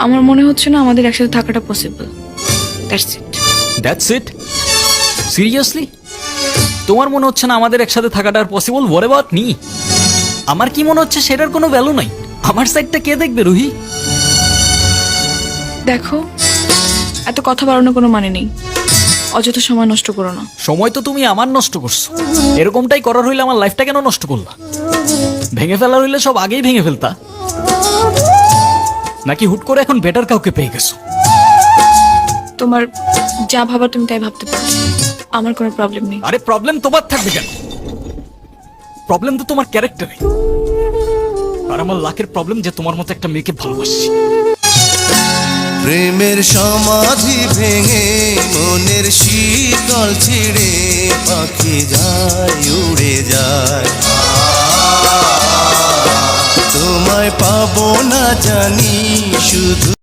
আমার মনে হচ্ছে না আমাদের একসাথে থাকাটা possible. That's it. That's it? Seriously? তোমার মনে হচ্ছে না আমাদের একসাথে থাকাটা আর পসিবল? What about me? আমার কি মনে হচ্ছে সেটার কোনো ভ্যালু নাই? আমার সাইডটা কে দেখবে রুহি? দেখো, এত কথা বাড়ানোর কোনো মানে নেই। অযথা সময় নষ্ট করো না। সময় তো তুমি আমার নষ্ট করছো। এরকমটাই করার হইলে আমার লাইফটা কেন নষ্ট করলা? ভেঙে ফেলার হইলে সব আগেই ভেঙে ফেলতা। নাকি হুট করে এখন বেটার কাউকে পেয়ে গেছো? তোমার যা ভাবার তুমি তাই ভাবতে পারো, আমার কোনো প্রবলেম নেই। আরে প্রবলেম তোমার থাকবে কেন? প্রবলেম তো তোমার ক্যারেক্টারে। আর আমার লাখের প্রবলেম যে তোমার মতো একটা মেয়েকে ভালোবাসছি। প্রেমের সমাধি ভেঙে মনের শীতল ছিঁড়ে পাখি যায় উড়ে যায়। তোমায় পাবো না জানি শুধু